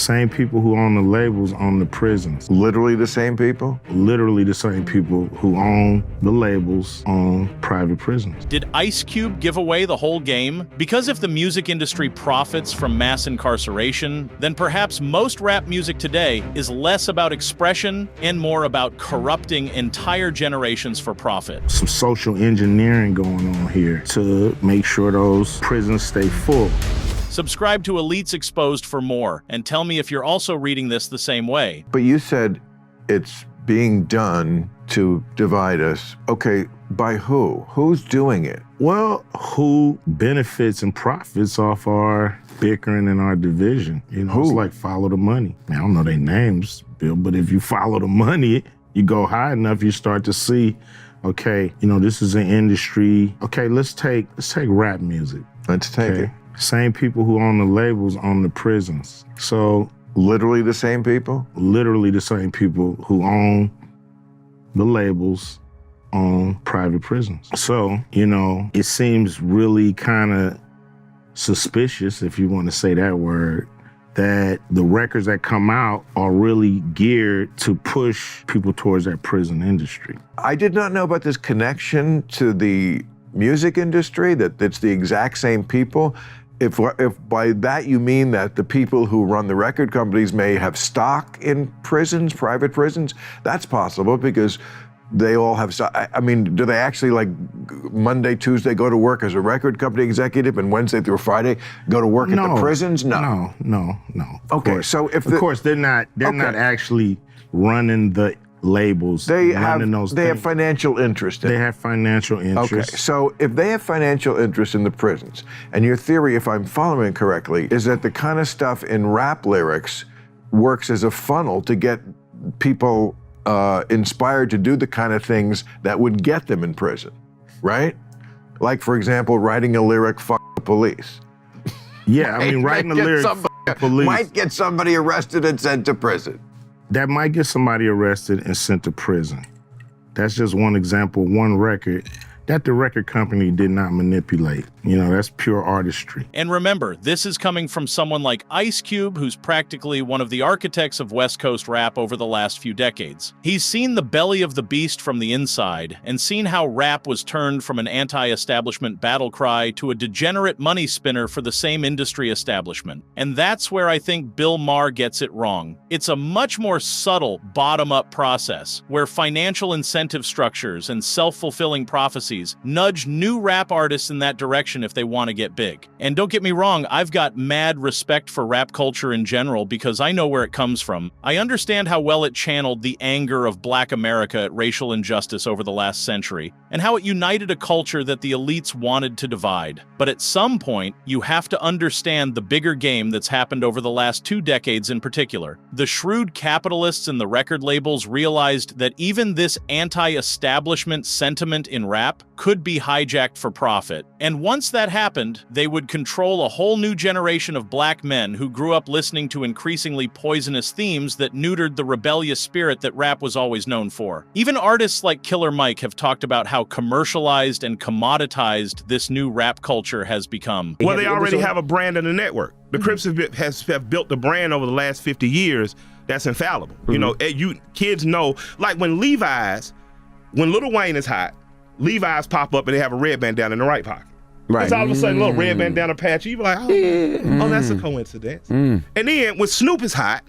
Same people who own the labels own the prisons. Literally the same people? Literally the same people who own the labels own private prisons. Did Ice Cube give away the whole game? Because if the music industry profits from mass incarceration, then perhaps most rap music today is less about expression and more about corrupting entire generations for profit. Some social engineering going on here to make sure those prisons stay full. Subscribe to Elites Exposed for more, and tell me if you're also reading this the same way. But you said it's being done to divide us. Okay, by who? Who's doing it? Well, who benefits and profits off our bickering and our division? You know, it's like follow the money. I don't know their names, Bill, but if you follow the money, you go high enough, you start to see, okay, you know, this is an industry. Okay, let's take rap music. Let's take it. Same people who own the labels own the prisons. So literally the same people? Literally the same people who own the labels own private prisons. So, you know, it seems really kind of suspicious, if you want to say that word, that the records that come out are really geared to push people towards that prison industry. I did not know about this connection to the music industry, that it's the exact same people. If by that you mean that the people who run the record companies may have stock in prisons, private prisons, that's possible because they all have stock. I mean, do they actually like Monday, Tuesday go to work as a record company executive and Wednesday through Friday go to work at the prisons? No. Okay, so if of course they're not actually running the labels. They have financial interest in it. They have financial interest. Okay, so if they have financial interest in the prisons, and your theory, if I'm following correctly, is that the kind of stuff in rap lyrics works as a funnel to get people inspired to do the kind of things that would get them in prison, right? Like, for example, writing a lyric, "Fuck the police." Yeah, I mean, writing a lyric, "Fuck the police," might get somebody arrested and sent to prison. That might get somebody arrested and sent to prison. That's just one example, one record that the record company did not manipulate. You know, that's pure artistry. And remember, this is coming from someone like Ice Cube, who's practically one of the architects of West Coast rap over the last few decades. He's seen the belly of the beast from the inside, and seen how rap was turned from an anti-establishment battle cry to a degenerate money spinner for the same industry establishment. And that's where I think Bill Maher gets it wrong. It's a much more subtle, bottom-up process, where financial incentive structures and self-fulfilling prophecies nudge new rap artists in that direction if they want to get big. And don't get me wrong, I've got mad respect for rap culture in general because I know where it comes from. I understand how well it channeled the anger of Black America at racial injustice over the last century, and how it united a culture that the elites wanted to divide. But at some point, you have to understand the bigger game that's happened over the last 2 decades in particular. The shrewd capitalists and the record labels realized that even this anti-establishment sentiment in rap could be hijacked for profit. And once that happened, they would control a whole new generation of black men who grew up listening to increasingly poisonous themes that neutered the rebellious spirit that rap was always known for. Even artists like Killer Mike have talked about how commercialized and commoditized this new rap culture has become. Well, they already have a brand and a network. The Crips have built a brand over the last 50 years that's infallible. You know, kids know, like when Lil Wayne is hot, Levi's pop up and they have a red bandana in the right pocket. Right. It's all of a sudden a little red bandana patch. You be like, oh, that's a coincidence. And then when Snoop is hot,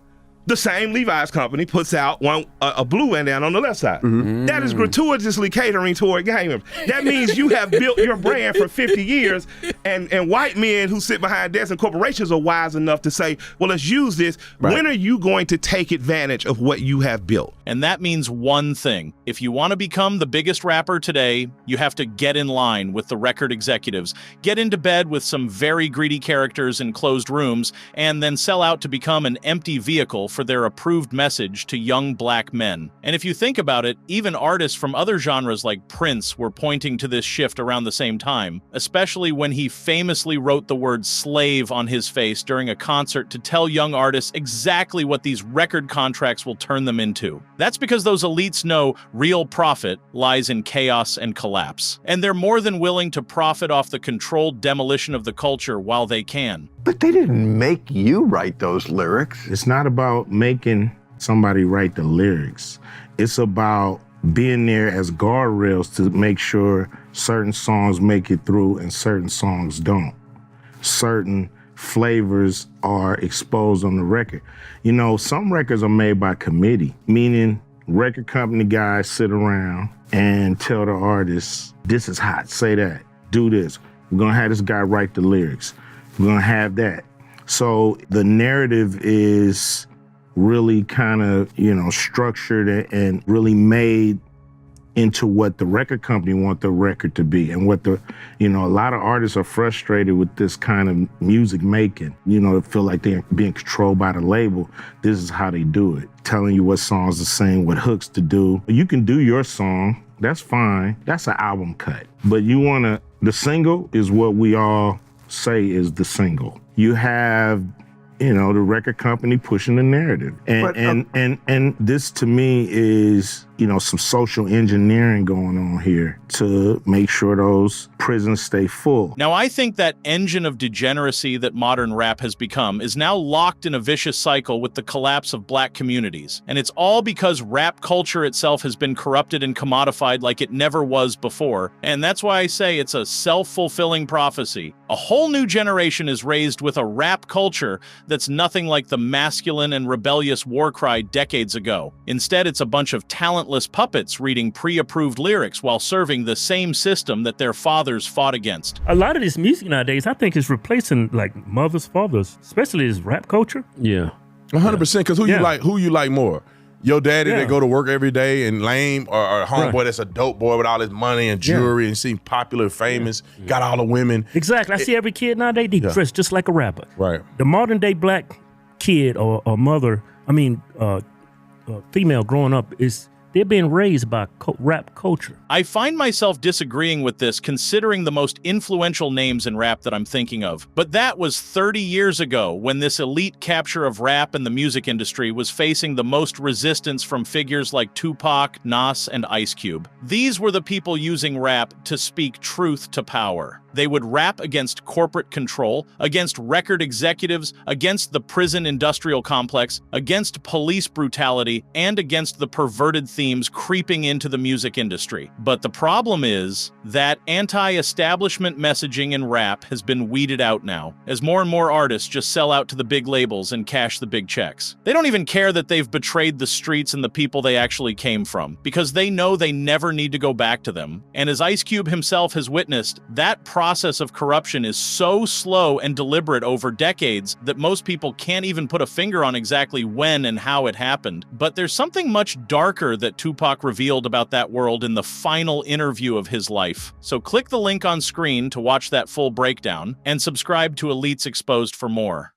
the same Levi's company puts out a blue bandana on the left side. That is gratuitously catering toward gamers. That means you have built your brand for 50 years, and white men who sit behind desks and corporations are wise enough to say, well, let's use this. Right. When are you going to take advantage of what you have built? And that means one thing. If you want to become the biggest rapper today, you have to get in line with the record executives, get into bed with some very greedy characters in closed rooms, and then sell out to become an empty vehicle for their approved message to young black men. And if you think about it, even artists from other genres like Prince were pointing to this shift around the same time, especially when he famously wrote the word slave on his face during a concert to tell young artists exactly what these record contracts will turn them into. That's because those elites know real profit lies in chaos and collapse, and they're more than willing to profit off the controlled demolition of the culture while they can. But they didn't make you write those lyrics. It's not about making somebody write the lyrics. It's about being there as guardrails to make sure certain songs make it through and certain songs don't. Certain flavors are exposed on the record. You know, some records are made by committee, meaning record company guys sit around and tell the artists, this is hot, say that, do this. We're gonna have this guy write the lyrics. We're gonna have that. So the narrative is really kind of, structured and really made into what the record company want the record to be, and what a lot of artists are frustrated with this kind of music making. They feel like they're being controlled by the label. This is how they do it, telling you what songs to sing, what hooks to do. You can do your song, that's fine. That's an album cut. But the single is what we all say is the single. You have the record company pushing the narrative. And this to me is, some social engineering going on here to make sure those prisons stay full. Now, I think that engine of degeneracy that modern rap has become is now locked in a vicious cycle with the collapse of black communities. And it's all because rap culture itself has been corrupted and commodified like it never was before. And that's why I say it's a self-fulfilling prophecy. A whole new generation is raised with a rap culture that's nothing like the masculine and rebellious war cry decades ago. Instead, it's a bunch of talentless puppets reading pre-approved lyrics while serving the same system that their fathers fought against. A lot of this music nowadays, I think, is replacing like mothers, fathers, especially this rap culture. Yeah, 100%. Because who you like more? Your daddy that go to work every day and lame, or a homeboy that's a dope boy with all his money and jewelry and seem popular, famous, got all the women. Exactly. I see every kid nowadays, they dress just like a rapper. Right. The modern day black kid or mother, female growing up they're being raised by rap culture. I find myself disagreeing with this considering the most influential names in rap that I'm thinking of. But that was 30 years ago when this elite capture of rap and the music industry was facing the most resistance from figures like Tupac, Nas, and Ice Cube. These were the people using rap to speak truth to power. They would rap against corporate control, against record executives, against the prison industrial complex, against police brutality, and against the perverted themes creeping into the music industry. But the problem is that anti-establishment messaging in rap has been weeded out now, as more and more artists just sell out to the big labels and cash the big checks. They don't even care that they've betrayed the streets and the people they actually came from, because they know they never need to go back to them. And as Ice Cube himself has witnessed, that process of corruption is so slow and deliberate over decades that most people can't even put a finger on exactly when and how it happened. But there's something much darker that Tupac revealed about that world in the final interview of his life. So click the link on screen to watch that full breakdown, and subscribe to Elites Exposed for more.